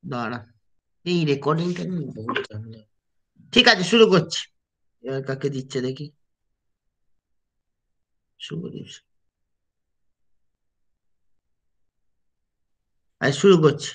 দাঁড়া, এই রেকর্ডিংটা বহুত ঝামেলা। ঠিক আছে, শুরু করছি। এবার কাকে দিচ্ছে দেখি। শুভ দিবস। আর শুরু করছি।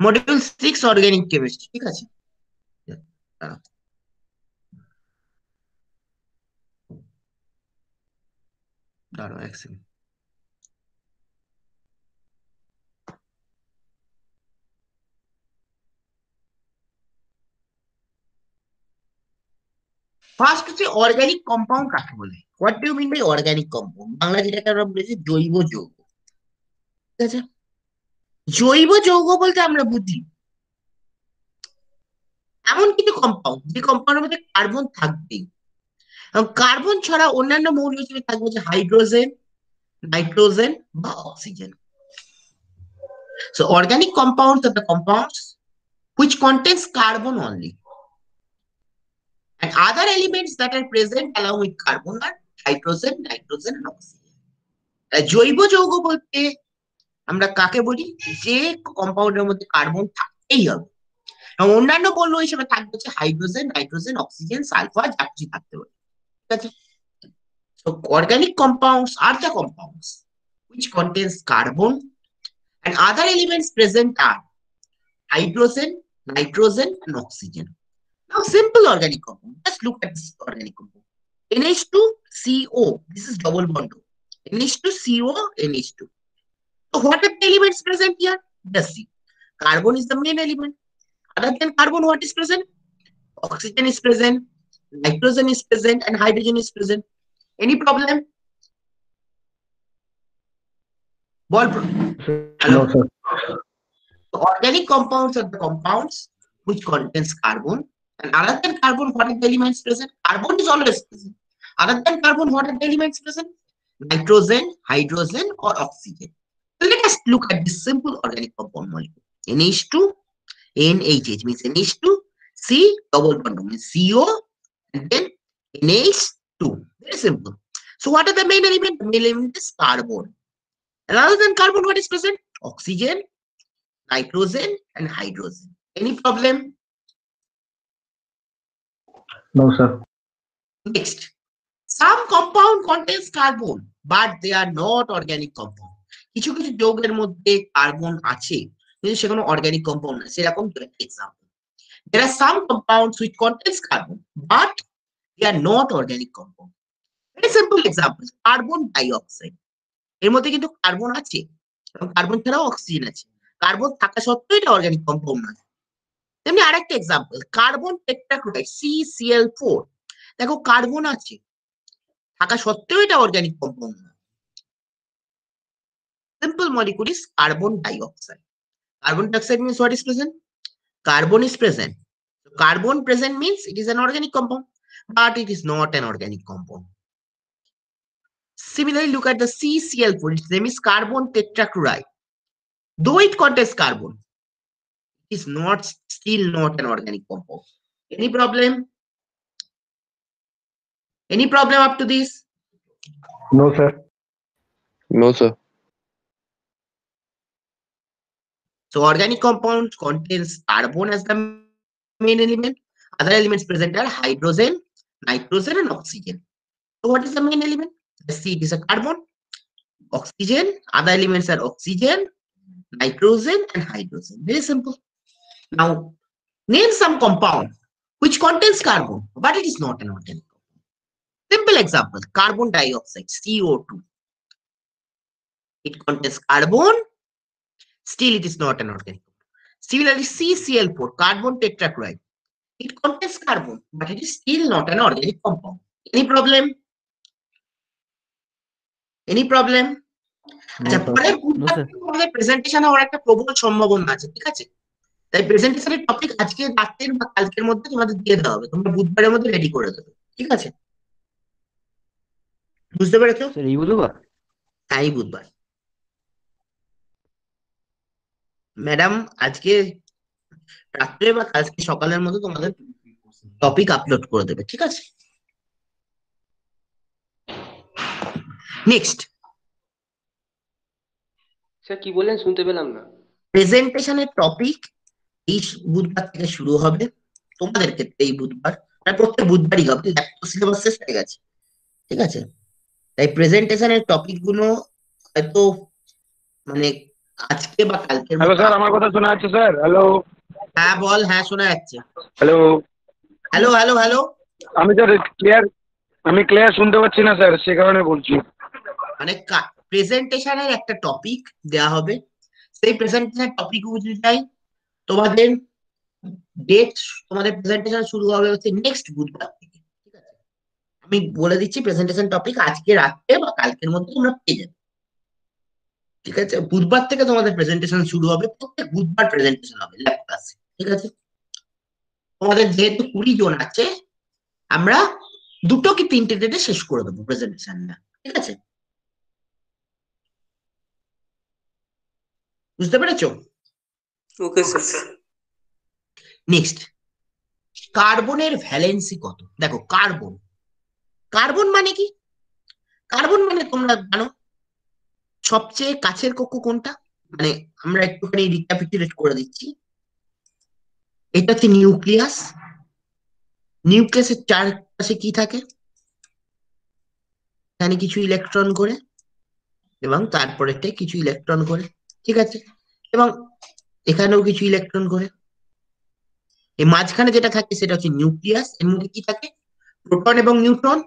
মডিউল 6 অর্গানিক কেমিস্ট্রি, ঠিক আছে। দাঁড়া, দাঁড়াও এক সেকেন্ড। ফার্স্ট হচ্ছে অর্গানিক কম্পাউন্ড কাকে বলে। What do you mean by organic compound? Bangla যেটাকে আমরা বলেছি জৈব যৌগ, ঠিক আছে। জৈব যৌগ বলতে আমরা বুঝি এমন কিছু কম্পাউন্ড যে কম্পাউন্ডের মধ্যে কার্বন থাকবেই, এবং কার্বন ছাড়া অন্যান্য মৌল হিসেবে থাকবে যে হাইড্রোজেন, নাইট্রোজেন বা oxygen. So organic compounds are the compounds which contains carbon only, and other elements that are present along with carbon are hydrogen, nitrogen and oxygen. জৈব যৌগ বলতে আমরা কাকে বলি? যে কম্পাউন্ডের মধ্যে কার্বন থাকতেই হবে, এবং অন্যান্য মৌল হিসেবে থাকবে হচ্ছে হাইড্রোজেন, নাইট্রোজেন, অক্সিজেন, সালফার, যা কিছু থাকতে পারে, ঠিক আছে। So organic compounds are the compounds which contains carbon, and other elements present are hydrogen, nitrogen and oxygen. Now, simple organic compound. Just look at this organic compound. NH2CO. This is double bond. NH2CO, NH2. So, what are the elements present here? Just see. Carbon is the main element. Other than carbon, what is present? Oxygen is present, nitrogen is present, and hydrogen is present. Any problem? Ball. No, Hello. sir. So organic compounds are the compounds which contains carbon. And other than carbon, what are the elements present? Carbon is always present. Other than carbon, what are the elements present? Nitrogen, hydrogen, or oxygen. So let us look at this simple organic compound molecule. NH2, NHH means NH2, C double bond means CO, and then NH2. Very simple. So what are the main elements? The main element is carbon. And other than carbon, what is present? Oxygen, nitrogen, and hydrogen. Any problem? No, sir. Next, some compound contains carbon, but they are not organic compound. কিছু কিছু যৌগের মধ্যে carbon আছে, কিন্তু সেগুলো organic compound না। সেরকম example, there are some compounds which contains carbon, but they are not organic compound. Very simple example, carbon dioxide. এর মধ্যে কিন্তু কার্বন আছে, এবং কার্বন ছাড়াও অক্সিজেন আছে। কার্বন থাকা সত্ত্বেও এটা অর্গানিক কম্পাউন্ড নয়। তেমনি আরেকটা এক্সাম্পল, কার্বন টেট্রাক্লোরাইড CCl4। দেখো কার্বন আছে, থাকা সত্ত্বেও এটা অর্গানিক কম্পাউন্ড নয়। Simple molecule is carbon dioxide. Carbon dioxide means what is present? Carbon is present. So carbon present means it is an organic compound, but it is not an organic compound. Similarly, look at the CCl4. Its name is carbon tetrachloride. Though it contains carbon, it is not still not an organic compound. Any problem? Any problem up to this? No, sir. No, sir. So organic compound contains carbon as the main element. Other elements present are hydrogen, nitrogen, and oxygen. So what is the main element? Let's see, it is a carbon, oxygen. Other elements are oxygen, nitrogen, and hydrogen. Very simple. Now, name some compound which contains carbon, but it is not an organic compound. Simple example, carbon dioxide, CO2. It contains carbon, still it is not an organic compound. Similarly, CCl4, carbon tetrachloride. It contains carbon, but it is still not an organic compound. Any problem? Any problem? আচ্ছা, No, sir. পরের No, sir. আমাদের presentation হওয়ার একটা প্রবল সম্ভাবনা আছে, ঠিক আছে। তাই প্রেজেন্টেশনের টপিক আজকে রাতের বা কালকের মধ্যে তোমাদের দিয়ে দেওয়া হবে, তোমরা বুধবারের মধ্যে রেডি করে দেবে, ঠিক আছে। বুঝতে পেরেছো? স্যার এই বুধবার? তাই বুধবার। ম্যাডাম আজকে রাত্রে বা কালকে সকালের মধ্যে তোমাদের টপিক আপলোড করে দেবে, ঠিক আছে? নেক্সট, স্যার কি বললেন শুনতে পেলাম না। প্রেজেন্টেশনের টপিক এই বুধবার থেকে শুরু হবে তোমাদের ক্ষেত্রে। এই বুধবার, মানে প্রত্যেক বুধবারই হবে, সিলেবাস শেষ হয়ে গেছে, ঠিক আছে? তাই প্রেজেন্টেশনের টপিক গুলো হয়তো মানে আজকে বা কালকের হ্যালো মধ্যে। স্যার, আমার কথা শোনা যাচ্ছে স্যার? হ্যালো হ্যাঁ বল, হ্যাঁ শোনা যাচ্ছে। হ্যালো। Hello hello hello. আমি স্যার ক্লিয়ার শুনতে পাচ্ছি না স্যার, সে কারণে বলছি। মানে প্রেজেন্টেশনের একটা টপিক দেওয়া হবে, সেই প্রেজেন্টেশনের টপিক অনুযায়ী তোমাদের ডেট, তোমাদের প্রেজেন্টেশন শুরু হবে হচ্ছে নেক্সট বুধবার থেকে, ঠিক আছে? আমি বলে দিচ্ছি প্রেজেন্টেশন টপিক আজকে রাত্রে বা কালকের মধ্যে তোমরা পেয়ে যাবে, ঠিক আছে? বুধবার থেকে তোমাদের প্রেজেন্টেশন শুরু হবে, প্রত্যেক বুধবার প্রেজেন্টেশন হবে ল্যাব ক্লাসে, ঠিক আছে? তোমাদের যেহেতু 20 জন আছে, আমরা 2 কি 3টে ডেটে শেষ করে দেবো প্রেজেন্টেশনটা, ঠিক আছে? বুঝতে পেরেছো? Okay sir. নেক্সট, কার্বনের ভ্যালেন্সি কত? দেখো কার্বন, কার্বন মানে কি? কার্বন মানে তোমরা জানো সবচেয়ে কাছের কক্ষ কোনটা? মানে আমরা একটুখানি রিক্যাপিটুলেট করে দিচ্ছি। এটা হচ্ছে নিউক্লিয়াস। নিউক্লিয়াসের চারপাশে কি থাকে? এখানে কিছু ইলেকট্রন করে এবং তারপরেতে কিছু ইলেকট্রন করে, ঠিক আছে? এবং এখানেও কিছু ইলেকট্রন করে। এই মাঝখানে যেটা থাকে সেটা হচ্ছে নিউক্লিয়াস। এর মধ্যে কি থাকে? প্রোটন এবং নিউট্রন।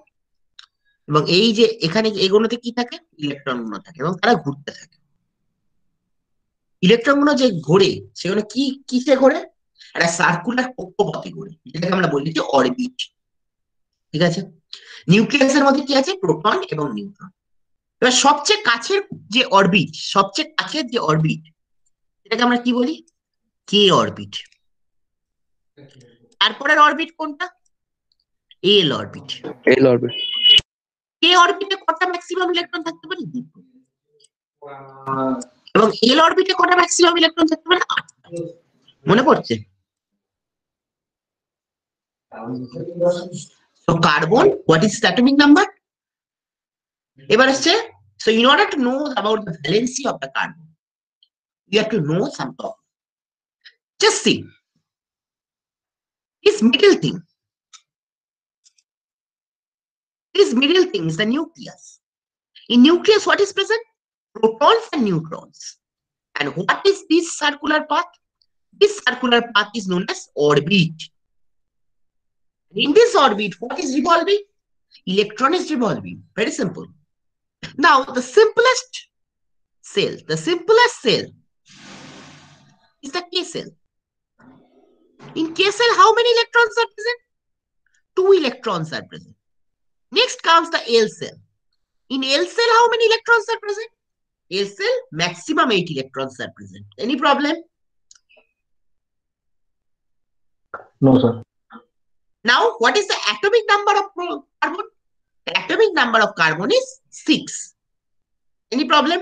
এবং এই যে এখানে এগুলোতে কি থাকে? ইলেকট্রন গুলো থাকে এবং তারা ঘুরতে থাকে। ইলেকট্রন গুলো যে ঘোরে সেগুলো কি কিসে ঘোরে? একটা সার্কুলার কক্ষপথে ঘোরে, যেটাকে আমরা বলি যে অরবিট, ঠিক আছে? নিউক্লিয়াসের মধ্যে কি আছে? প্রোটন এবং নিউট্রন। এবার সবচেয়ে কাছের যে অরবিট, সবচেয়ে কাছের যে অরবিট, এটাকে আমরা কি বলি? কে অরবিট। তারপরের অরবিট কোনটা? এল অরবিট। L orbit. কে অরবিটে কটা ম্যাক্সিমাম ইলেকট্রন থাকতে পারে? 2টো। এবং এল অরবিটে কটা ম্যাক্সিমাম ইলেকট্রন থাকতে পারে? 8টা। মনে পড়ছে? So carbon, what is its atomic number? এবার আসছে, so in order to know about the valency of the carbon, you have to know some topic. Just see this middle thing. This middle thing is the nucleus. In nucleus, what is present? Protons and neutrons. And what is this circular path? This circular path is known as orbit. In this orbit, what is revolving? Electron is revolving. Very simple. Now, the simplest cell is the K cell. In K cell, how many electrons are present? 2 electrons are present. Next comes the L cell. In L cell, how many electrons are present? L cell, maximum 8 electrons are present. Any problem? No sir. Now, what is the atomic number of carbon? The atomic number of carbon is 6. Any problem?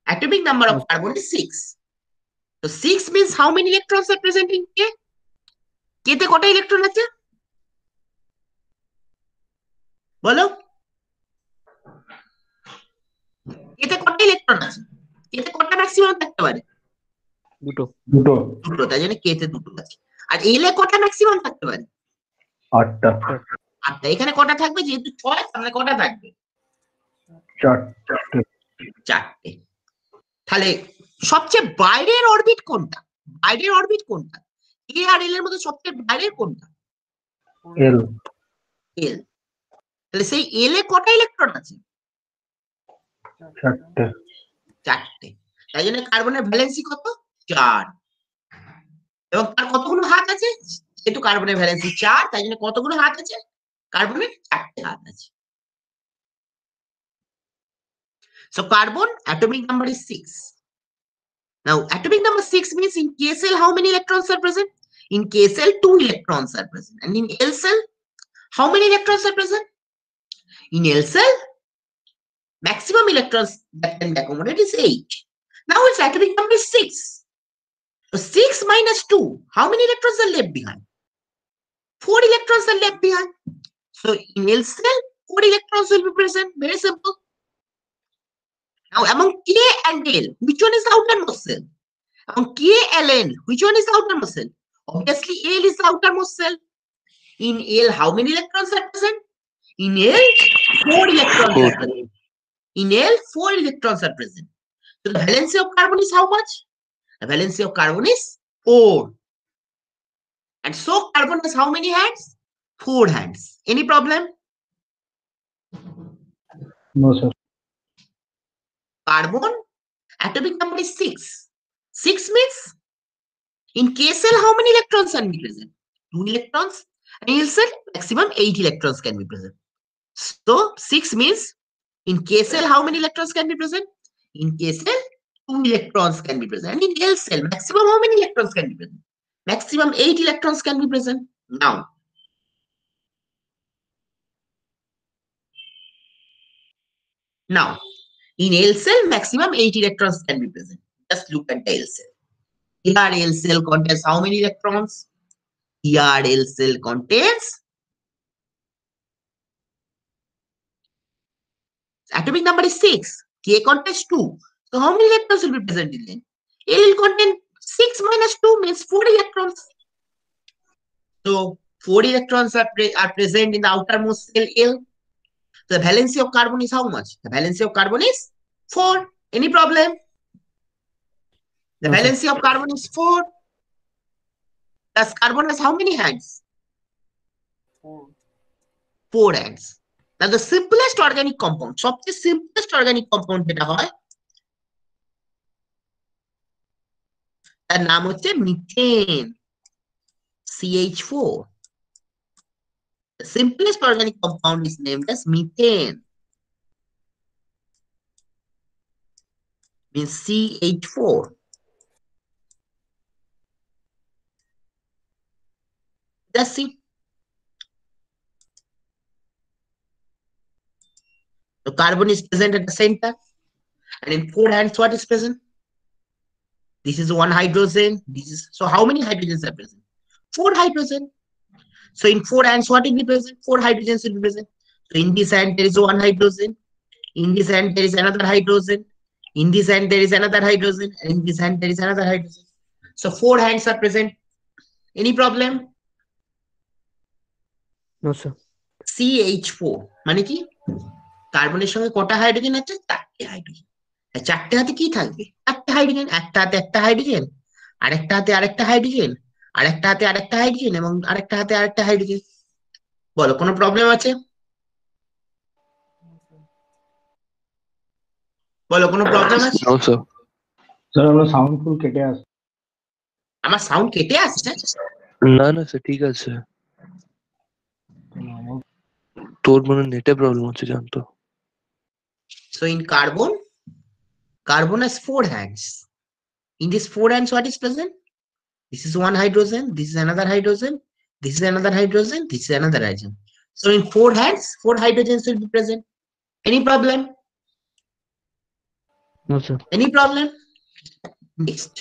Atomic number of carbon is 6. So 6 means how many electrons are present in K? K তে কটা electron আছে? বলো। K তে কটা electron আছে? K তে কটা maximum থাকতে পারে? 2টো। 2টো। তাই জন্য K তে 2টো আছে। আর L এ কটা ম্যাক্সিমাম থাকতে পারে? 8টা। 8টা। এখানে কটা থাকবে? যেহেতু 6, তাহলে কটা থাকবে? 4টে। 4টে। তাহলে সবচেয়ে বাইরের অরবিট কোনটা? বাইরের অরবিট কোনটা? এ আর এল এর মধ্যে সবচেয়ে বাইরের কোনটা? এল। এল। তাহলে সেই এল এ কটা ইলেকট্রন আছে? 4টে। 4টে। তাই জন্য কার্বনের ভ্যালেন্সি কত? 4। এবং তার কতগুলো হাত আছে? যেহেতু কার্বনের ভ্যালেন্সি 4, তাই জন্য কতগুলো হাত আছে? কার্বনের 4টে হাত আছে। So carbon atomic number is 6. Now atomic number 6 means in K cell how many electrons are present? In K cell 2 electrons are present. And in L cell how many electrons are present? In L cell, maximum electrons that can be accommodated is 8. Now its atomic number is 6. So 6 minus 2, how many electrons are left behind? 4 electrons are left behind. So in L cell, 4 electrons will be present. Very simple. Now among K and L, which one is the outermost cell? Among K and L, which one is the outermost cell? Obviously, L is the outermost cell. In L, how many electrons are present? In L, 4 electrons Four. are present. In L, 4 electrons are present. So the valency of carbon is how much? The valency of carbon is 4. And so carbon has how many hands? 4 hands. Any problem? No, sir. Carbon, atomic number is 6. 6 means in K cell, how many electrons can be present? 2 electrons. And in L cell, maximum 8 electrons can be present. So 6 means in K cell, how many electrons can be present? In K cell, 2 electrons can be present. And in L cell, maximum how many electrons can be present? Maximum 8 electrons can be present. Now, in L cell, maximum 8 electrons can be present. Just look at the L cell. Here L cell contains how many electrons? Here L cell contains atomic number is 6. K contains 2. So how many electrons will be present in L? L will contain 6 minus 2 means 4 electrons. So 4 electrons are present in the outermost cell L. The valency of carbon is how much? The valency of carbon is 4. Any problem? The valency of carbon is 4. Thus carbon has how many hands? 4 hands. Now the simplest organic compound, সবচেয়ে simplest organic compound যেটা হয় তার নাম হচ্ছে methane, CH4. The simplest organic compound is named as methane. Means CH4. Just see. So carbon is present at the center. And in 4 hands, what is present? This is 1 hydrogen. This is so how many hydrogens are present? 4 hydrogen. So in 4 hands, what will be present? 4 hydrogens will be present. So in this hand, there is 1 hydrogen. In this hand, there is another hydrogen. In this hand, there is another hydrogen. And in this hand, there is another hydrogen. So 4 hands are present. Any problem? No, sir. CH4 মানে কি? কার্বনের সঙ্গে কটা hydrogen আছে? 4টে hydrogen. 4টে হাতে কি থাকবে? 4টে hydrogen. একটা হাতে একটা হাইড্রোজেন, আরেকটা হাতে আরেকটা হাইড্রোজেন, আরেকটা হাতে আরেকটা হাইড্রোজেন এবং আরেকটা হাতে আরেকটা হাইড্রোজেন। বলো কোনো প্রবলেম আছে? বলো কোনো প্রবলেম আছে? No, sir. স্যার আমরা সাউন্ড ফুল কেটে আসছি। আমার সাউন্ড কেটে আসছে? না না স্যার ঠিক আছে, তোর মনে নেটে প্রবলেম হচ্ছে জানতো। So in carbon, carbon has 4 hands. In these 4 hands, what is present? This is 1 hydrogen, this is another hydrogen, this is another hydrogen, this is another hydrogen. So in 4 hands, 4 hydrogens will be present. Any problem? No, sir. Any problem? Next.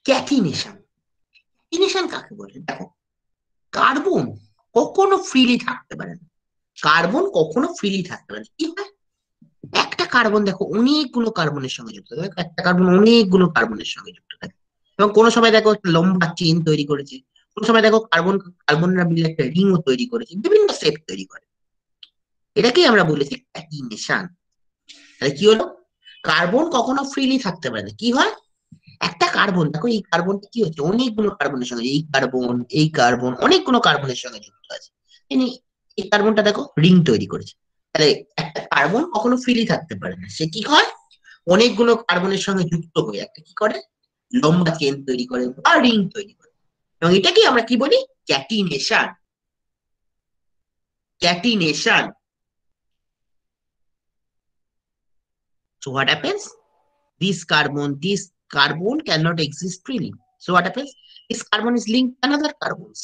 Catenation. Catenation কাকে বলে? দেখো, carbon কখনো freely থাকতে পারে না। Carbon কখনো freely থাকতে পারে না। কি হয়? একটা কার্বন দেখো অনেকগুলো কার্বনের সঙ্গে যুক্ত থাকে, একটা কার্বন অনেকগুলো কার্বনের সঙ্গে যুক্ত থাকে এবং কোনো সময় দেখো একটা লম্বা চেইন তৈরি করেছে, কোনো সময় দেখো কার্বনরা মিলে একটা রিংও তৈরি করেছে, বিভিন্ন শেপ তৈরি করে। এটাকেই আমরা বলেছি ক্যাটিনেশন। তাহলে কি হলো? কার্বন কখনো ফ্রিলি থাকতে পারে না। কি হয়? একটা কার্বন দেখো, এই কার্বনটা কি হচ্ছে? অনেকগুলো কার্বনের সঙ্গে, এই কার্বন অনেকগুলো কার্বনের সঙ্গে যুক্ত আছে। এই কার্বনটা দেখো রিং তৈরি করেছে। তাহলে একটা কার্বন কখনো ফ্রিলি থাকতে পারে না, সে কি হয়? অনেকগুলো কার্বনের সঙ্গে যুক্ত হয়ে একটা কি করে? লম্বা চেন তৈরি করে বা রিং তৈরি করে। এবং এটাকে আমরা কি বলি? Catenation. Catenation. So what happens? This carbon cannot exist freely. So what happens? This carbon is linked to another carbons,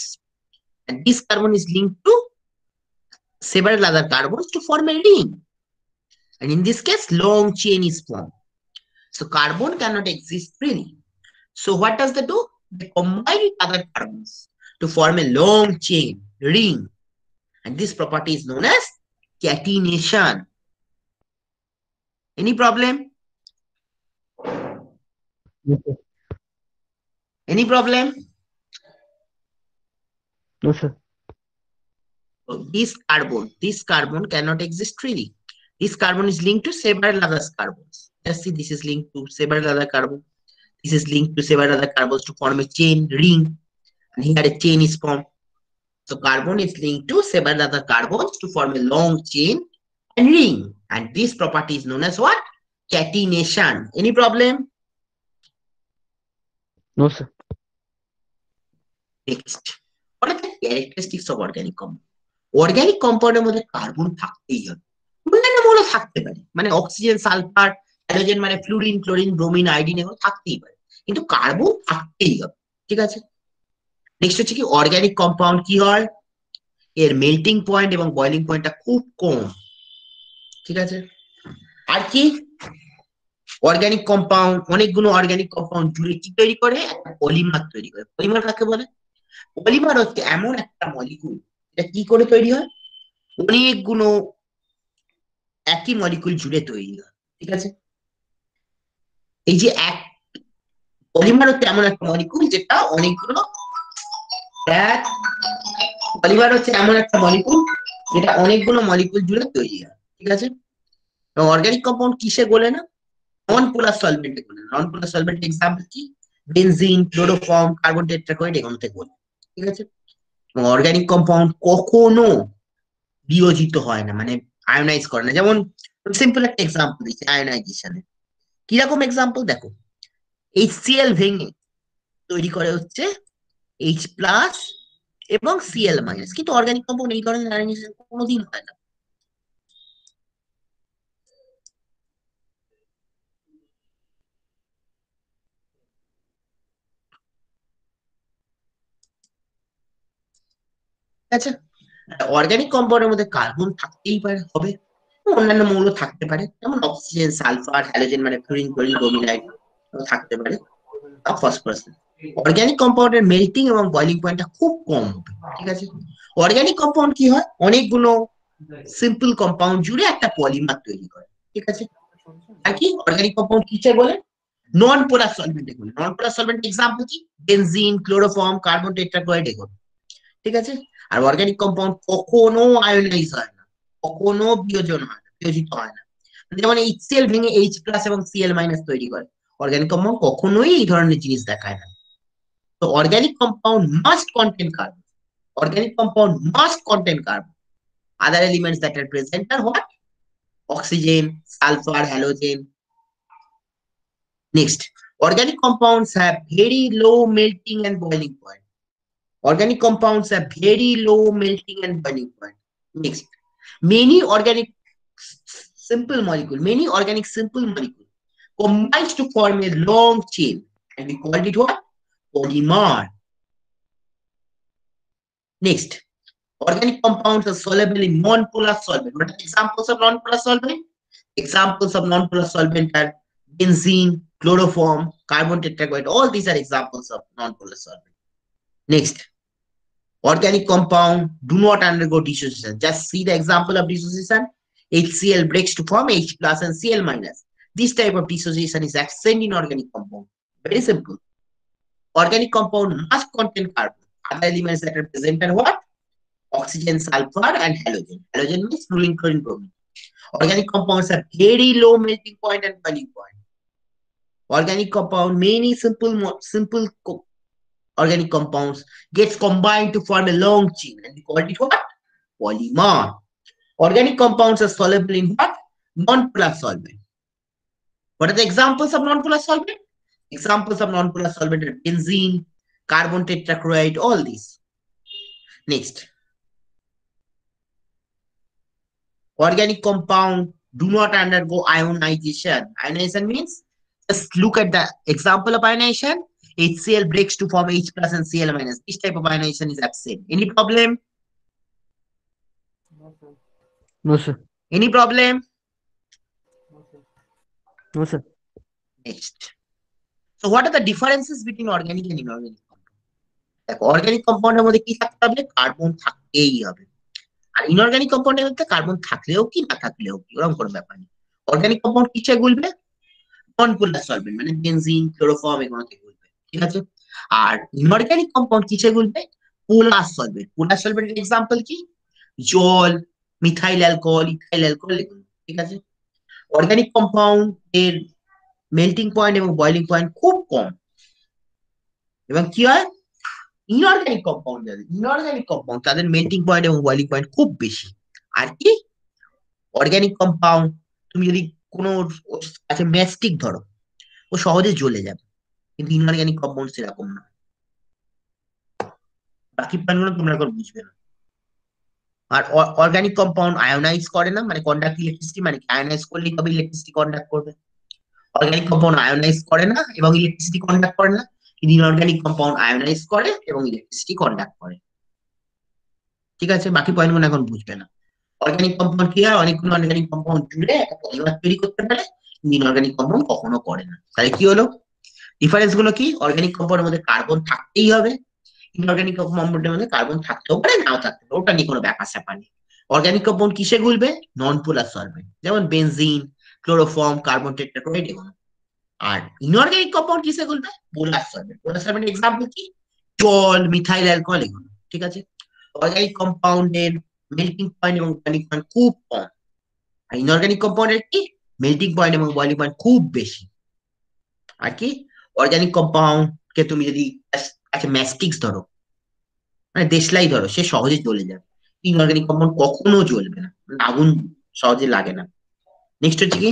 and this carbon is linked to several other carbons to form a ring. And in this case, long chain is formed. So carbon cannot exist freely. So what does they do? They combine with other carbons to form a long chain, ring. And this property is known as catenation. Any problem? No, sir. Any problem? No, sir. So this carbon cannot exist freely. This carbon is linked to several other carbons. Just see, this is linked to several other carbons. This is linked to several other carbons to form a chain, ring. And here a chain is formed. So carbon is linked to several other carbons to form a long chain and ring. And this property is known as what? Catenation. Any problem? No, sir. Next. What are the characteristics of organic compound? Organic compound এর মধ্যে carbon থাকতেই হবে। অন্যান্য মৌল থাকতে পারে, মানে oxygen, sulphur, halogen, মানে ফ্লুরিন, ক্লোরিন, ব্রোমিন, আয়োডিন এগুলো থাকতেই পারে, কিন্তু কার্বন থাকতেই হবে। ঠিক আছে। নেক্সট হচ্ছে কি, অর্গানিক কম্পাউন্ড কি হয়? এর মেল্টিং পয়েন্ট এবং বয়লিং পয়েন্টটা খুব কম। ঠিক আছে। আর কি, অর্গানিক কম্পাউন্ড, অনেকগুলো অর্গানিক কম্পাউন্ড জুড়ে কি তৈরি করে? একটা পলিমার তৈরি করে। পলিমার কাকে বলে? পলিমার হচ্ছে এমন একটা মলিকুল, এটা কি করে তৈরি হয়? অনেকগুলো একই মলিকুল জুড়ে তৈরি হয়। ঠিক আছে। এই যে এক পলিমার হচ্ছে এমন একটা মলিকুল যেটা অনেকগুলো পলিমার হচ্ছে এমন একটা মলিকুল যেটা অনেকগুলো মলিকুল জুড়ে তৈরি হয়। ঠিক আছে। এবং অর্গানিক কম্পাউন্ড কিসে গলে না? নন পোলার সলভেন্টে গলে। নন পোলার সলভেন্ট এক্সাম্পল কি? বেনজিন, ক্লোরোফর্ম, কার্বন টেট্রাক্লোরাইড এগুলোতে গলে। ঠিক আছে। এবং অর্গানিক কম্পাউন্ড কখনো বিয়োজিত হয় না, মানে আয়োনাইজ করে না। যেমন সিম্পল একটা এক্সাম্পল দিচ্ছি আয়োনাইজেশনে। কিরকম এক্সাম্পল দেখো, HCl ভেঙে তৈরি করে হচ্ছে H+ এবং Cl-, কিন্তু অর্গানিক কম্পাউন্ড এই ধরনের আয়োনাইজেশন কোনোদিন হয় না। আচ্ছা, অর্গানিক কম্পাউন্ডের মধ্যে কার্বন থাকতেই পারে, হবে, অন্যান্য মৌল থাকতে পারে, যেমন অক্সিজেন, সালফার, হ্যালোজেন মানে ফ্লুরিন, ক্লোরিন, ব্রোমিন, আয়োডিন থাকতে পারে, ফসফরাস। অর্গানিক কম্পাউন্ডের মেল্টিং এবং বয়লিং পয়েন্টটা খুব কম হবে। ঠিক আছে। অর্গানিক কম্পাউন্ড কি হয়? অনেকগুলো সিম্পল কম্পাউন্ড জুড়ে একটা পলিমার তৈরি করে। ঠিক আছে। আর কি, অর্গানিক কম্পাউন্ড কিসে বলে? নন পোলার সলভেন্টে বলে। নন পোলার সলভেন্ট এক্সাম্পল কি? বেনজিন, ক্লোরোফর্ম, কার্বন টেট্রাক্লোরাইড এগুলো। ঠিক আছে। আর অর্গানিক কম্পাউন্ড কখনো আয়োনাইজ হয় না, কখনো বিয়োজন হয় না, বিয়োজিত হয় না। যেমন HCl ভেঙে H+ এবং Cl- তৈরি করে, অর্গানিক কম্পাউন্ড কখনোই এই ধরনের জিনিস দেখায় না। তো organic compound must contain carbon. Organic compound must contain carbon. Other elements that are present are what? Oxygen, sulfur, halogen. Next, organic compounds have very low melting and boiling point. Organic compounds have very low melting and boiling point. Next, many organic simple molecule combines to form a long chain, and we called it what? Polymer. Next, organic compounds are soluble in non-polar solvent. What are examples of non-polar solvent? Examples of non-polar solvent are benzene, chloroform, carbon tetrachloride. All these are examples of non-polar solvent. Next, organic compound do not undergo dissociation. Just see the example of dissociation. HCl breaks to form H+ and Cl-. This type of dissociation is absent in organic compound. Very simple. Organic compound must contain carbon. Other elements that are present are what? Oxygen, sulfur, and halogen. Halogen means fluorine, chlorine, bromine. Organic compounds have very low melting point and boiling point. Organic compound, many simple organic compounds gets combined to form a long chain, and we call it what? Polymer. Organic compounds are soluble in what? Non-polar solvent. What are the examples of non-polar solvent? Examples of non-polar solvent are benzene, carbon tetrachloride, all these. Next, organic compound do not undergo ionization. Ionization means, just look at the example of ionization. HCl breaks to form H+ and Cl-. This type of ionization is absent. Any problem? No, sir. Any problem? No, sir. Next. So what are the differences between organic and inorganic compound? দেখো organic কম্পাউন্ডের মধ্যে কি থাকতে হবে? Carbon থাকতেই হবে। আর inorganic কম্পাউন্ডের মধ্যে carbon থাকলেও কি না থাকলেও কি, ওরকম কোনো ব্যাপার নেই। অর্গানিক কম্পাউন্ড কিসে গুলবে? নন পোলার সলভেন্ট মানে বেনজিন, ক্লোরোফর্ম এগুলোতে গুলবে, ঠিক আছে। আর ইনঅর্গানিক কম্পাউন্ড কিসে গুলবে? পোলার সলভেন্ট। পোলার সলভেন্টের এক্সাম্পল কি? জল, মিথাইল অ্যালকোহল, ইথাইল অ্যালকোহল এগুলো, ঠিক আছে। অর্গানিক কম্পাউন্ড এর মেল্টিং পয়েন্ট এবং বয়লিং পয়েন্ট খুব কম, এবং কি হয় ইনঅর্গানিক কম্পাউন্ড তাদের মেল্টিং পয়েন্ট এবং বয়লিং পয়েন্ট খুব বেশি। আর কি অর্গানিক কম্পাউন্ড তুমি যদি কোনো কাছে ম্যাস্টিক ধরো, ও সহজে জ্বলে যাবে, কিন্তু ইনঅর্গানিক কম্পাউন্ড সেরকম না। বাকি পয়েন্টগুলো তোমরা এখন বুঝবে না। আর অর্গানিক কম্পাউন্ড আয়োনাইজ করে না, মানে কন্ডাক্ট ইলেকট্রিসিটি, মানে আয়োনাইজ করলেই তবে ইলেকট্রিসিটি কন্ডাক্ট করবে। অর্গানিক কম্পাউন্ড আয়োনাইজ করে না এবং ইলেকট্রিসিটি কন্ডাক্ট করে না, কিন্তু ইনঅর্গানিক কম্পাউন্ড আয়োনাইজ করে এবং ইলেকট্রিসিটি কন্ডাক্ট করে, ঠিক আছে। বাকি পয়েন্টগুলো এখন বুঝবে না। অর্গানিক কম্পাউন্ড কি হয়? অনেকগুলো অর্গানিক কম্পাউন্ড জুড়ে একটা পলিমার তৈরি করতে পারে, ইনঅর্গানিক কম্পাউন্ড কখনো করে না। তাহলে কি হলো? ডিফারেন্স গুলো কি? অর্গানিক কম্পাউন্ডের মধ্যে কার্বন থাকতেই হবে, ইনঅর্গানিক কম্পাউন্ডের মধ্যে কার্বন থাকতেও পারে নাও থাকতে পারে, ওটা নিয়ে কোনো ব্যাপার স্যাপার নেই। অর্গানিক কম্পাউন্ড কিসে গুলবে? নন পোলার সলভেন্ট, যেমন বেনজিন, ক্লোরোফর্ম, কার্বন টেট্রাক্লোরাইড এগুলো। আর ইনঅর্গানিক কম্পাউন্ড কিসে গুলবে? পোলার সলভেন্ট। পোলার সলভেন্টের এক্সাম্পল কি? জল, মিথাইল অ্যালকোহল এগুলো, ঠিক আছে। অর্গানিক কম্পাউন্ডের মেল্টিং পয়েন্ট এবং বয়লিং পয়েন্ট খুব কম, আর ইনঅর্গানিক কম্পাউন্ডের কি মেল্টিং পয়েন্ট এবং বয়লিং পয়েন্ট খুব বেশি। আর কি অর্গানিক কম্পাউন্ড কে তুমি যদি একটা ম্যাস্টিক্স ধরো, মানে দেশলাই ধরো, সে সহজে জ্বলে যাবে। ইনঅর্গানিক কম্পাউন্ড কখনো জ্বলবে না, মানে আগুন সহজে লাগে না। নেক্সট হচ্ছে কি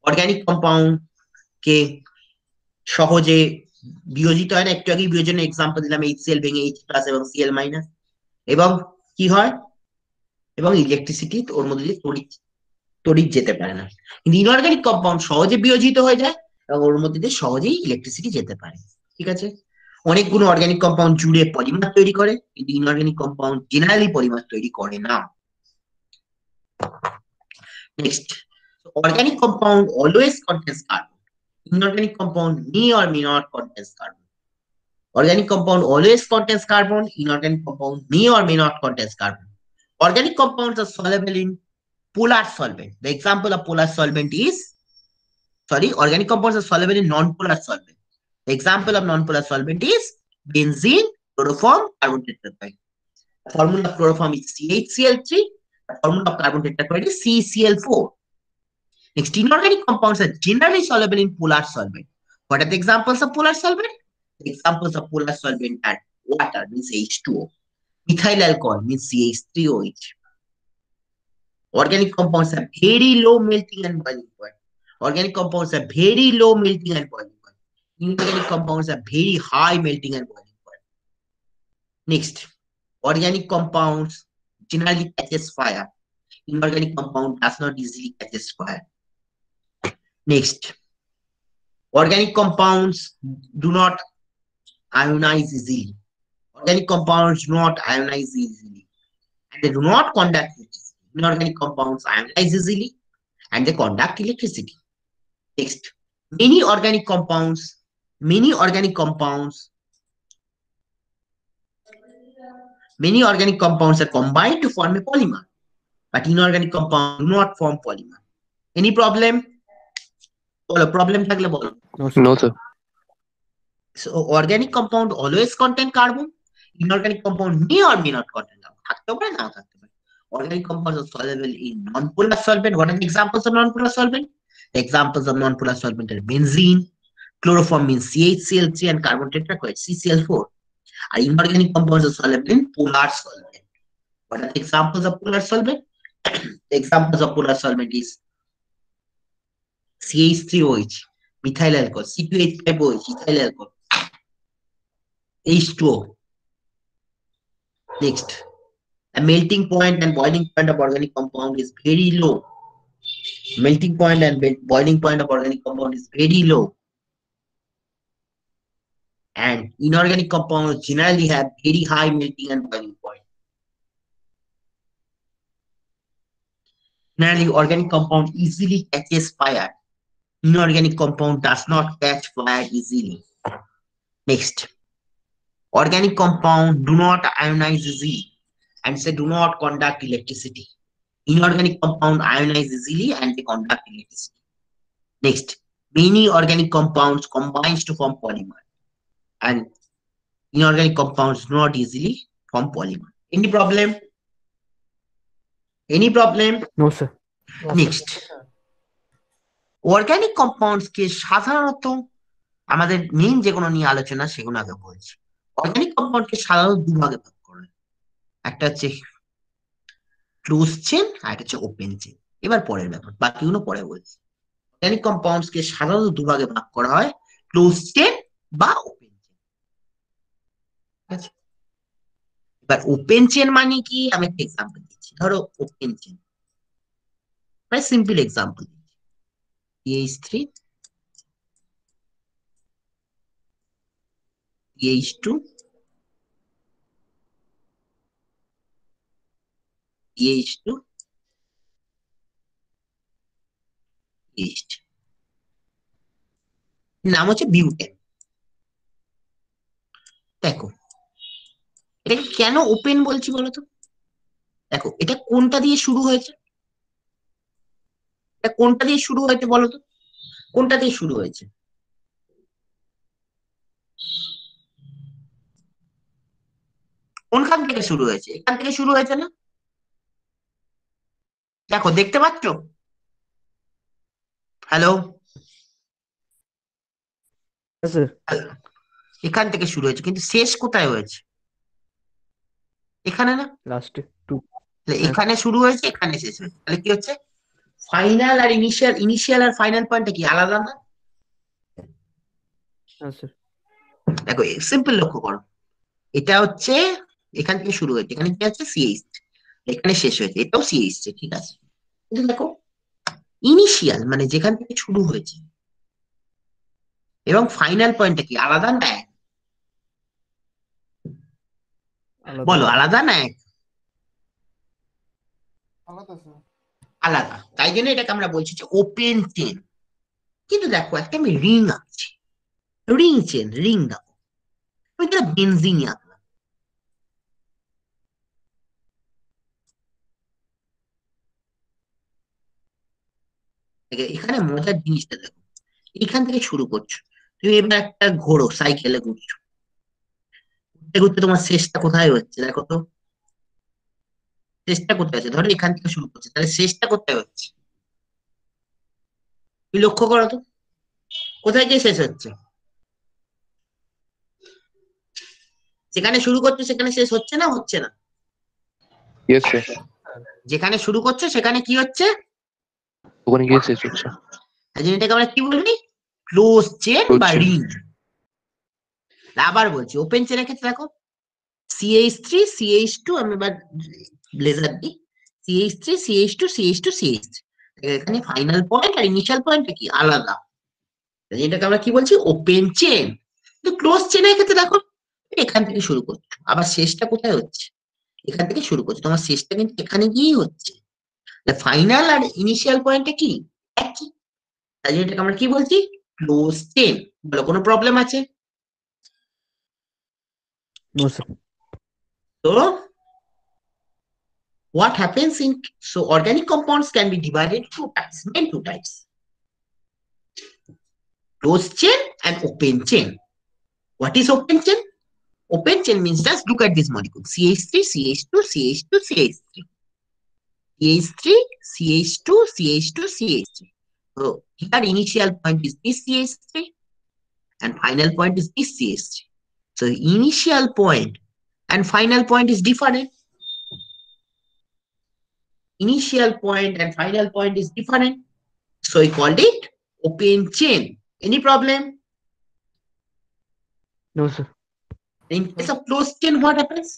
অর্গানিক কম্পাউন্ড কে সহজে বিয়োজিত হয় না। একটু আগে বিয়োজনের এক্সাম্পল দিলাম, HCl ভেঙে H+ এবং Cl-, এবং কি হয়, এবং ইলেকট্রিসিটি ওর মধ্যে দিয়ে তড়িৎ যেতে পারে না। কিন্তু ইনঅর্গানিক কম্পাউন্ড সহজে বিয়োজিত হয়ে যায় এবং ওর মধ্যে দিয়ে সহজেই ইলেকট্রিসিটি যেতে পারে, ঠিক আছে। অনেকগুলো অর্গানিক কম্পাউন্ড জুড়ে পলিমার তৈরি করে, কিন্তু ইনঅর্গানিক কম্পাউন্ড জেনারেলি পলিমার তৈরি করে না। Next, organic compound always contains carbon. Inorganic compound may or may not contains carbon. Organic compound always contains carbon. Inorganic compound may or may not contains carbon. Organic compounds are soluble in polar solvent. The example of polar solvent is, organic compounds are soluble in non-polar solvent. The example of non-polar solvent is benzene, chloroform, carbon tetrachloride. The formula of chloroform is CHCl3. The formula of carbon tetrachloride is CCl4. Next, inorganic compounds are generally soluble in polar solvent. What are the examples of polar solvent? The examples of polar solvent are water, means H2O. Methyl alcohol means CH3OH. Organic compounds have very low melting and boiling point. Organic compounds have very low melting and boiling point. Inorganic compounds have very high melting and boiling point. Next, organic compounds generally catches fire. Inorganic compound does not easily catches fire. Next, organic compounds do not ionize easily. Organic compounds do not ionize easily, and they do not conduct electricity. Inorganic compounds ionize easily and they conduct electricity. Next, many organic compounds are combined to form a polymer, but inorganic compounds do not form polymer. Any problem? Problem থাকলে বলো। No, sir. No, sir. So organic compound always contain carbon. Inorganic compound may or may not contain carbon. থাকতে পারে নাও থাকতে পারে। Organic compounds are soluble in non-polar solvent. What are the examples of non-polar solvent? The examples of non-polar solvent are benzene, chloroform means CHCl3, and carbon tetrachloride CCl4. Are inorganic compounds are soluble in polar solvent. What are the examples of polar solvent? The examples of polar solvent is CH3OH, methyl alcohol, C2H5OH, ethyl alcohol, H2O. Next, a melting point and boiling point of organic compound is very low. Melting point and boiling point of organic compound is very low. And inorganic compounds generally have very high melting and boiling point. Generally, organic compound easily catches fire. Inorganic compound does not catch fire easily. Next, organic compound do not ionize easily and say do not conduct electricity. Inorganic compound ionize easily and they conduct electricity. Next, many organic compounds combines to form polymer, and inorganic compounds do not easily form polymer. Any problem? Any problem? No, sir. Next, organic compounds কে সাধারণত আমাদের main যেগুলো নিয়ে আলোচনা সেগুলো আগে বলছি। Organic compound কে সাধারণত দুভাগে ভাগ করা হয়, একটা হচ্ছে ক্লোজ চেন আর একটা হচ্ছে ওপেন চেন। এবার পরের ব্যাপার, বাকিগুলো পরে বলছি। অর্গানিক কম্পাউন্ডস কে সাধারণত দুভাগে ভাগ করা হয়, ক্লোজ চেন বা ওপেন চেন। এবার ওপেন চেন মানে কি, আমি একটা এক্সাম্পল দিচ্ছি। ধরো open chain, simple example CH3 CH2 CH2 CH3 নাম হচ্ছে বিউটেন। দেখো এটাকে কেন ওপেন বলছি বলতো? দেখো এটা কোনটা দিয়ে শুরু হয়েছে, এটা কোনটা দিয়ে শুরু হয়েছে বলতো? কোনটা দিয়ে শুরু হয়েছে? কোনখান থেকে শুরু হয়েছে? এখান থেকে শুরু হয়েছে না? দেখো দেখতে পাচ্ছ? Hello, Yes, sir. এখান থেকে শুরু হয়েছে, কিন্তু শেষ কোথায় হয়েছে? এখানে না? Last two. তাহলে হ্যাঁ। এখানে শুরু হয়েছে, এখানে শেষ হয়েছে। তাহলে কি হচ্ছে? ফাইনাল আর ইনিশিয়াল, ইনিশিয়াল আর ফাইনাল পয়েন্টটা কি আলাদা না? হ্যাঁ, স্যার। দেখো সিম্পল লক্ষ্য করো, এটা হচ্ছে এখান থেকে শুরু হয়েছে, এখানে কি আছে সিএইচ, এখানে শেষ হয়েছে, এটাও সিএইচ, ঠিক আছে। কিন্তু দেখো ইনিশিয়াল মানে যেখান থেকে শুরু হয়েছে এবং ফাইনাল পয়েন্টটা কি আলাদা না এক? আলাদা। বলো আলাদা না এক? আলাদা স্যার। আলাদা, তাই জন্য এটাকে আমরা বলছি যে ওপেন চেন। কিন্তু দেখো একটা আমি রিং আঁকছি, রিং চেন, রিং দেখো, আমি এটা বেনজিন আঁকলাম। এখানে মজার জিনিসটা দেখো, এখান থেকে শুরু করছো তুমি, এবার একটা ঘোরো, সাইকেলে ঘুরছো, ঘুরতে ঘুরতে তোমার শেষটা কোথায় হচ্ছে দেখো তো? শেষটা কোথায় আছে? ধরো এখান থেকে শুরু করছে, তাহলে শেষটা কোথায় হচ্ছে? তুমি লক্ষ্য করো তো, কোথায় গিয়ে শেষ হচ্ছে? যেখানে শুরু করছো সেখানে শেষ হচ্ছে না, হচ্ছে না? ইয়েস স্যার, যেখানে শুরু করছো সেখানে কি হচ্ছে? ওখানে গিয়ে শেষ হচ্ছে। তাই জন্য এটাকে আমরা কি বলবি? ক্লোজ চেন বা Close chain. রিং। আবার বলছি, ওপেন চেনের ক্ষেত্রে দেখো CH3 CH2, আমি এবার ব্লেজার দিই, CH3 CH2 CH2 CH3, এখানে ফাইনাল পয়েন্ট আর ইনিশিয়াল পয়েন্ট কি আলাদা, এটাকে আমরা কি বলছি? Open chain. কিন্তু ক্লোজ চেনের ক্ষেত্রে দেখো এখান থেকে শুরু করছো, আবার শেষটা কোথায় হচ্ছে? এখান থেকে শুরু করছো, তোমার শেষটা কিন্তু এখানে গিয়েই হচ্ছে। ফাইনাল আর ইনিশিয়াল পয়েন্টটা কি একই, তাই জন্য এটাকে আমরা কি বলছি? Close chain. বলো কোনো প্রবলেম আছে? No, sir. তো what happens in, so organic compounds can be divided two types, main two types, closed chain and open chain. What is open chain? Open chain means just look at this molecule CH3 CH2 CH2 CH3 CH3 CH2 CH2 CH3. So here initial point is this CH3 and final point is this CH3. So initial point and final point is different. Initial point and final point is different. So we called it open chain. Any problem? No, sir. In case of closed chain, what happens?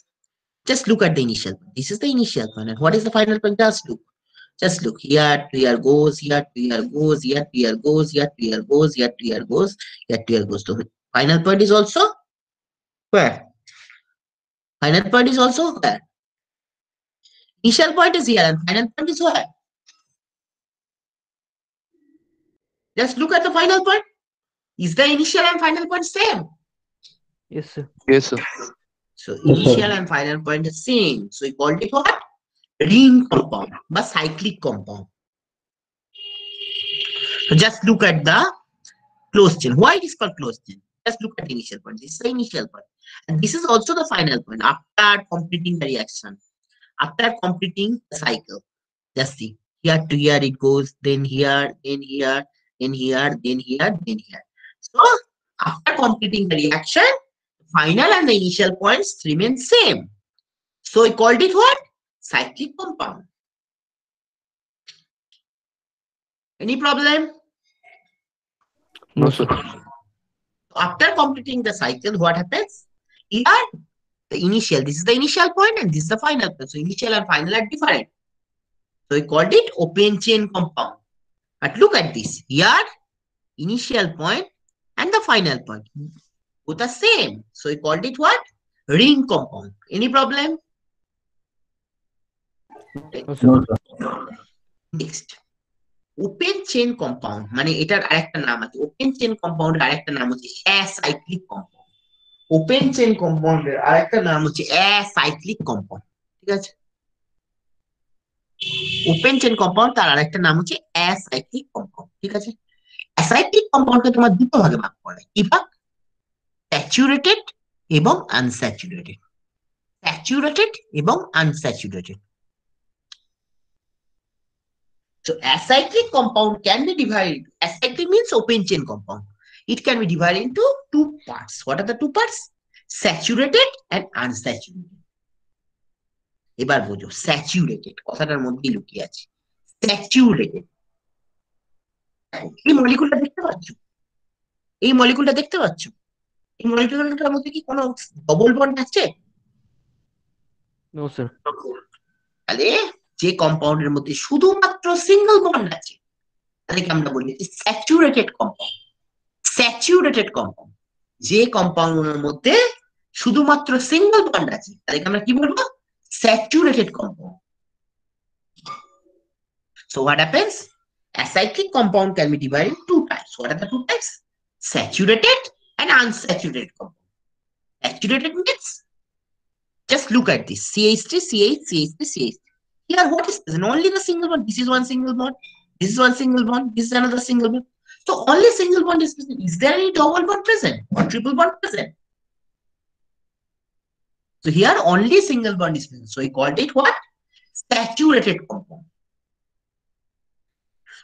Just look at the initial point. This is the initial point. And what is the final point? Just look. Just look. Here to here goes, here to here goes, here to here goes, here to here goes, here to here goes, here to here goes. So final point is also where? Final point is also where? Initial point is here and final point is where? Just look at the final point. Is the initial and final point same? Yes, sir. Yes, sir. So initial and final point is same. So we called it what? Ring compound বা cyclic compound. So just look at the closed chain. Why it is called closed chain? Just look at the initial point. This is the initial point. And this is also the final point after completing the reaction. After completing the cycle. Just see. Here to here it goes, then here, then here, then here, then here, then here. So after completing the reaction, final and the initial points remain same. So we called it what? Cyclic compound. Any problem? No, sir. After completing the cycle, what happens? Here, the initial, this is the initial point and this is the final point. So initial and final are different. So we called it open chain compound. But look at this. Here, initial point and the final point. Both are same. So we called it what? Ring compound. Any problem? No, sir. Next. Open chain compound. মানে এটার আরেকটা নাম আছে। Open chain compound আরেকটা নাম হচ্ছে acyclic compound. Open chain compound এর আরেকটা নাম হচ্ছে acyclic compound. ঠিক আছে? Open chain compound তার আরেকটা নাম হচ্ছে acyclic compound. ঠিক আছে? Acyclic compound কে তোমার দুটো ভাগে ভাগ করা হয়। কি ভাগ? Saturated এবং unsaturated. Saturated এবং unsaturated. So acyclic compound can be divided. Acyclic means open chain compound. It can be divided into two parts. What are the two parts? Saturated and unsaturated. এবার বোঝো স্যাচুরেটেড কথাটার মধ্যেই লুকিয়ে আছে saturated এই মলিকুলটা দেখতে পাচ্ছ এই মলিকুলটা দেখতে পাচ্ছ এই মলিকুলটার মধ্যে কি কোনো ডবল বন্ড আছে No, sir. তাহলে যে কম্পাউন্ডের মধ্যে শুধুমাত্র সিঙ্গেল বন্ড আছে তাদেরকে আমরা বলি স্যাচুরেটেড কম্পাউন্ড স্যাচুরেটেড কম্পাউন্ড যে কম্পাউন্ডের মধ্যে শুধুমাত্র সিঙ্গেল বন্ড আছে তাদেরকে আমরা কি বলবো saturated compound. So what happens? Acyclic compound can be divided in two types. What are the two types? Saturated and unsaturated compound. Saturated means just look at this CH3, CH, CH3, CH3. Here what is present? Only the single bond. This is one single bond. This is one single bond. This is another single bond. So only single bond is present. Is there any double bond present or triple bond present? So here only single bond is present. So we called it what? Saturated compound.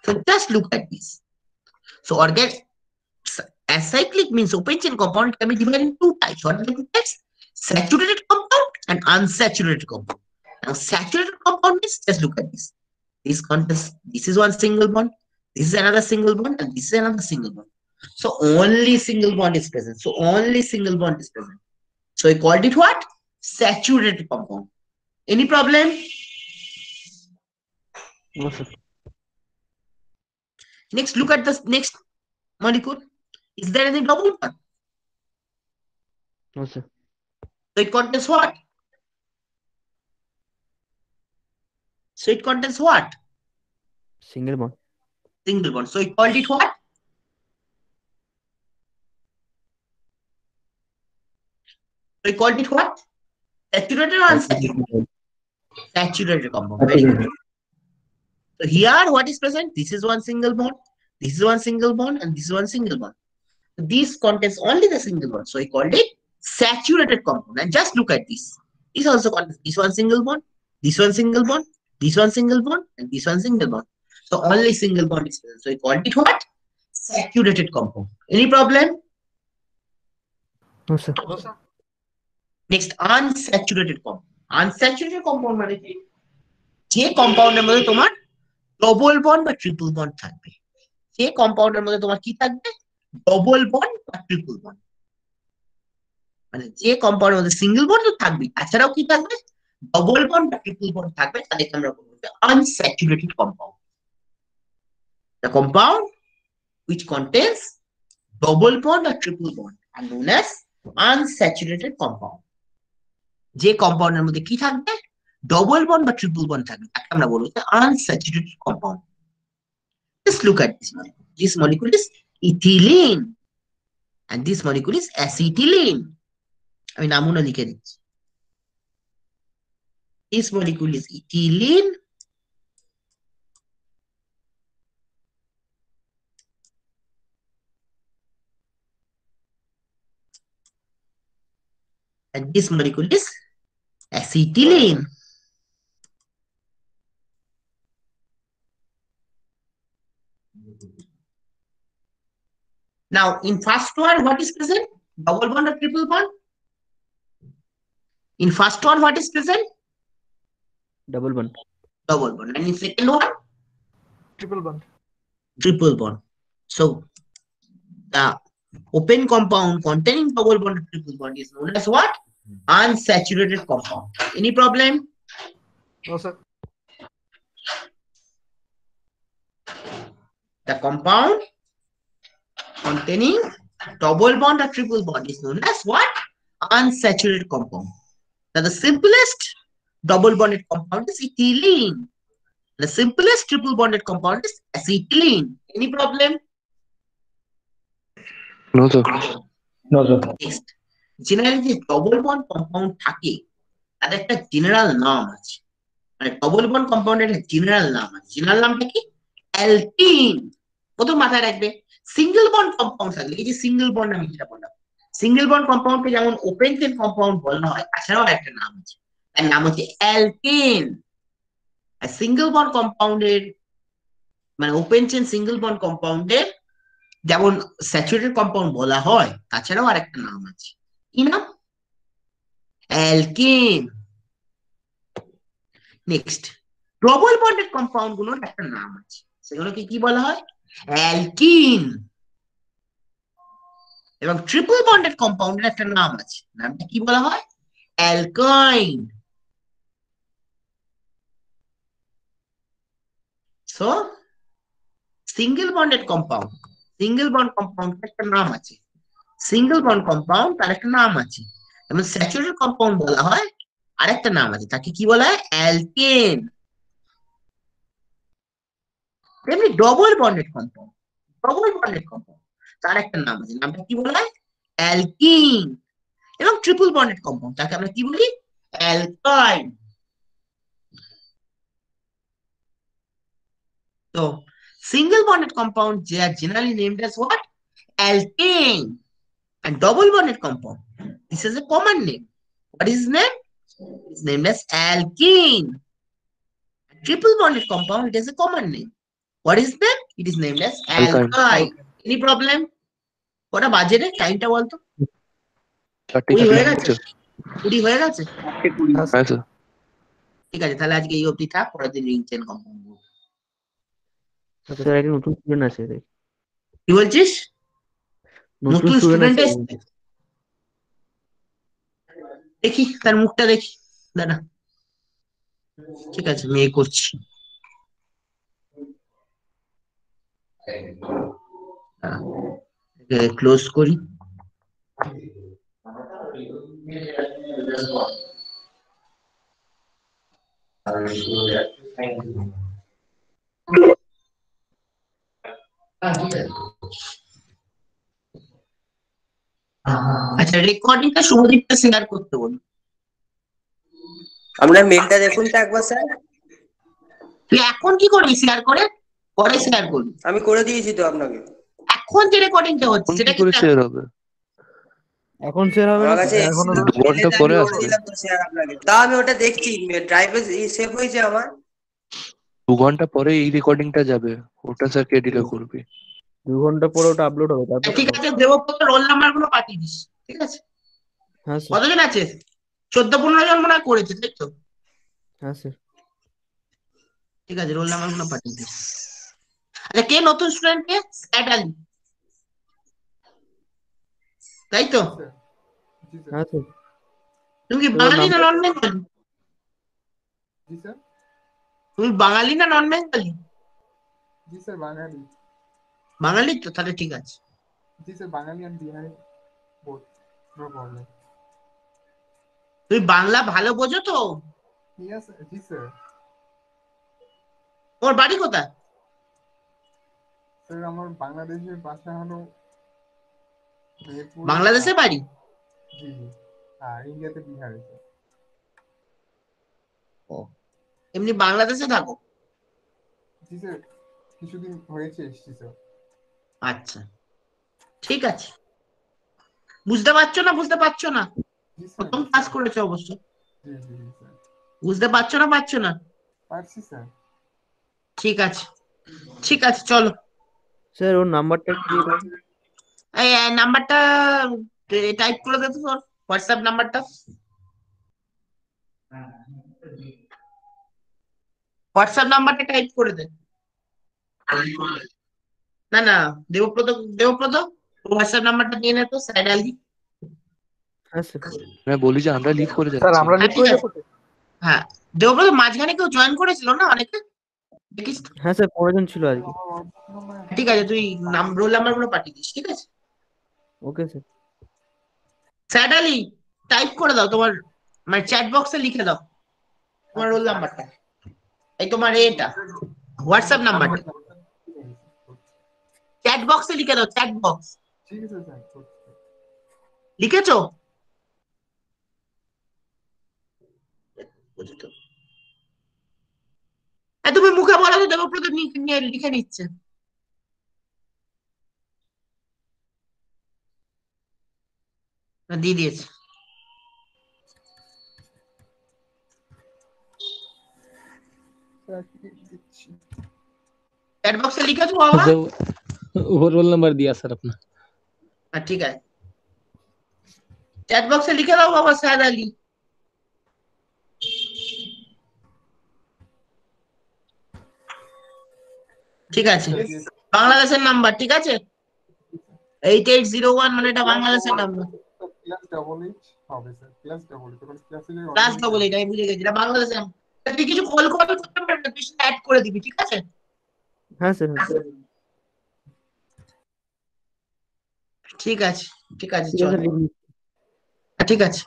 So just look at this. So acyclic means open chain compound can be divided in two types. What are the two types? Saturated compound and unsaturated compound. Now saturated compound means just look at this. This is one single bond. This is another single bond and this is another single bond. So only single bond is present. So only single bond is present. So we called it what? Saturated compound. Any problem? No, sir. Next, look at the next molecule. Is there any double bond? No, sir. So it contains what? So it contains what? Single bond. Single bond. So we called it what? So we called it what? Saturated or unsaturated? Saturated compound. Very good. So here what is present? This is one single bond. This is one single bond and this is one single bond. So this contains only the single bond. So we called it saturated compound. And just look at this. This also contains this one single bond, this one single bond, this one single bond, and this one single bond. So only single bond is present. So we called it what? Saturated compound. Any problem? No, sir. Next, unsaturated compound. Unsaturated compound মানে কি? যে কম্পাউন্ডের মধ্যে তোমার double bond বা triple bond থাকবে। যে কম্পাউন্ডের মধ্যে তোমার কি থাকবে? ডবল বন্ড বা ট্রিপল বন্ড। মানে যে কম্পাউন্ডের মধ্যে সিঙ্গেল বন্ড তো থাকবে, তাছাড়াও কি থাকবে? ডবল বন্ড বা ট্রিপল বন্ড থাকবে, তাদেরকে আমরা বলবো unsaturated compound. The compound which contains double bond or triple bond are known as unsaturated compound. যে কম্পাউন্ডের মধ্যে কি থাকবে? ডবল বন্ড বা ট্রিপল বন্ড থাকবে, তাকে আমরা বলবো unsaturated compound. Just look at this. This molecule is ethylene and this molecule is acetylene. আমি নামগুলো লিখে দিচ্ছি। This molecule is ethylene and this molecule is acetylene. Now, in first one, what is present? Double bond or triple bond? In first one, what is present? Double bond. Double bond. And in second one? Triple bond. Triple bond. So, the open compound containing double bond or triple bond is known as what? Unsaturated compound. Any problem? No, sir. The compound containing double bond or triple bond is known as what? Unsaturated compound. Now, the simplest double bonded compound is ethylene. The simplest triple bonded compound is acetylene. Any problem? No, sir. No, sir. Next, generally যে double bond compound থাকে তাদের একটা general নাম আছে। মানে double bond compound এর general নাম আছে। জেনারেল নামটা কি? অ্যালকিন। প্রথম মাথায় রাখবে সিঙ্গেল বন্ড কম্পাউন্ড থাকলে এই যে সিঙ্গেল বন্ড আমি যেটা বললাম সিঙ্গেল বন্ড কম্পাউন্ডকে যেমন ওপেন চেইন কম্পাউন্ড বলা হয় তাছাড়াও একটা নাম আছে তার নাম হচ্ছে অ্যালকেন। আর সিঙ্গেল বন্ড কম্পাউন্ডের মানে ওপেন চেইন সিঙ্গেল বন্ড কম্পাউন্ডের যেমন স্যাচুরেটেড কম্পাউন্ড বলা হয় তাছাড়াও আরেকটা নাম আছে কি নাম? Alkane. Next, double bonded compound গুলোর একটা নাম আছে সেগুলোকে কি বলা হয়? অ্যালকিন। এবং ট্রিপল বন্ডেড কম্পাউন্ডের একটা নাম আছে নামটা কি বলা হয়? অ্যালকাইন। So single bonded compound single bond compound একটা নাম আছে সিঙ্গেল বন্ড কম্পাউন্ড তার একটা নাম আছে এবং স্যাচুরেটেড কম্পাউন্ড বলা হয় আরেকটা নাম আছে তাকে কি বলা হয়? অ্যালকেন। তেমনি ডবল বন্ডেড কম্পাউন্ড তার একটা নাম আছে নামটা কি বলা হয়? অ্যালকিন। এবং ট্রিপল বন্ডেড কম্পাউন্ড তাকে আমরা কি বলি? অ্যালকাইন। তো single bonded compound they are generally named as what? Alkane. And double bonded compound this is a common name. What is his name? It's named as alkene. Triple bonded compound it is a common name. What is that? It is named as Alkyne. alkyne. Any problem? কটা বাজে রে টাইমটা বলতো? 30 কুড়ি হয়ে second গেছে? কুড়ি হয়ে গেছে? হ্যাঁ স্যার ঠিক আছে তাহলে আজকে এই অবধি থাক পরের দিন রিং চেন কম্পাউন্ড। আচ্ছা স্যার একটা নতুন স্টুডেন্ট আছে রে। কি বলছিস? নতুন স্টুডেন্ট আছে। এসেছে? দেখি তার মুখটা দেখি দাদা। ঠিক আছে আমি এই করছি। ক্লোজ করি। আচ্ছা রেকর্ডিংটা শুভদীপকে শেয়ার করতে বলুন। আপনার মেলটা দেখুন তো একবার স্যার। তুই এখন কি করবি শেয়ার করে? পরে শেয়ার করবি। আমি করে দিয়েছি তো আপনাকে। এখন যে রেকর্ডিংটা হচ্ছে কোন সেটা কি করে শেয়ার হবে? এখন শেয়ার হবে না আমার কাছে এখনো দু ঘন্টা পরে করে আসবে। দিলাম তো স্যার আপনাকে। তা আমি ওটা দেখছি ড্রাইভে সেভ হয়েছে আমার। 2 ঘন্টা পরে এই রেকর্ডিংটা যাবে, ওটা স্যার কে ডিলে করবে? 2 ঘন্টা পরে ওটা আপলোড হবে তারপর। ঠিক আছে দেবব্রত রোল নাম্বার গুলো পাঠিয়ে দিস ঠিক আছে? হ্যাঁ স্যার। কতজন আছে? 14-15 জন মনে হয় করেছে তাই তো? হ্যাঁ স্যার। ঠিক আছে রোল নাম্বার গুলো পাঠিয়ে দিস। আচ্ছা কে নতুন স্টুডেন্ট কে? স্যাটালি তাই তো? জি স্যার। হ্যাঁ স্যার। তুমি কি বাঙালি না নন বেঙ্গলি? জি স্যার। তুমি বাঙালি না নন বেঙ্গলি? জি স্যার বাঙালি। বাঙালি তো তাহলে ঠিক আছে। জি sir Bangali and Bihari both. No problem. তুমি বাংলা ভালো বোঝো তো? Yes, জি স্যার। ওর বাড়ি কোথায়? স্যার আমার বাংলাদেশের ভাষা হলো মেহেরপুর। বাংলাদেশে বাড়ি? জি জি। আর ইন্ডিয়াতে বিহারে স্যার। ও, এমনি বাংলাদেশে থাকো? জি স্যার, কিছুদিন হয়েছে এসছি স্যার। আচ্ছা, ঠিক আছে। বুঝতে পারছো না? বুঝতে পারছো না? জি স্যার। প্রথম ক্লাস করেছো অবশ্য। জি জি জি স্যার। বুঝতে পারছো না? পারছো না? পারছি স্যার। ঠিক আছে, ঠিক আছে, চলো। স্যার ওর নাম্বারটা একটু দিয়ে দেবেন। এই নাম্বারটা টাইপ করে দে তো, তোর হোয়াটসঅ্যাপ নাম্বারটা। হোয়াটসঅ্যাপ নাম্বারটা টাইপ করে দে। না না, দেবব্রত, দেবব্রত, হোয়াটসঅ্যাপ নাম্বারটা দিয়ে নে তো, স্যার আলি। হ্যাঁ স্যার। मैं बोली যে আমরা লিড করে স্যার যাচ্ছি। আমরা হ্যাঁ, লিড ঠিক করে আছে। যাবো তো? হ্যাঁ, দেবব্রত মাঝখানে কেউ জয়েন করেছিল না অনেকে, দেখিস তো? হ্যাঁ স্যার 15 জন ছিল আজকে। ঠিক আছে, তুই রোল নাম্বার গুলো পাঠিয়ে দিস, ঠিক আছে? Okay sir. স্যার আলি, টাইপ করে দাও তোমার, মানে চ্যাট বক্সে লিখে দাও তোমার রোল নাম্বারটা, এই তোমার এটা হোয়াটসঅ্যাপ নাম্বারটা চ্যাট বক্সে লিখে দাও, চ্যাট বক্স। ঠিক আছে স্যার। লিখেছো? বুঝতো। তুমি মুখে বলো তো, দেবব্রত নিয়ে লিখে নিচ্ছে। দিয়ে দিয়েছে। স্যার দিচ্ছি। চ্যাট बॉक्स से लिखा तो बाबा। वो रोल नंबर दिया सर अपना। हाँ ठीक है, चैट बॉक्स से लिखे दाও বাবা, সাদ আলী। ঠিক আছে, বাংলাদেশের নাম্বার, ঠিক আছে? 8801 মানে এটা বাংলাদেশের নাম্বার। প্লাস ডবল এইট হবে স্যার, প্লাস ডবল এইট। প্লাসে যে প্লাস ডবল এটা আমি বুঝে গেছি, এটা বাংলাদেশের নাম্বার। তুই কিছু কল করতে পারবে না, তুই অ্যাড করে দিবি, ঠিক আছে? হ্যাঁ স্যার। হ্যাঁ স্যার। ঠিক আছে, ঠিক আছে, ঠিক চল। আছে লিখুন। ঠিক আছে।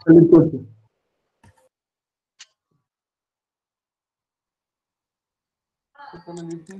লিখতে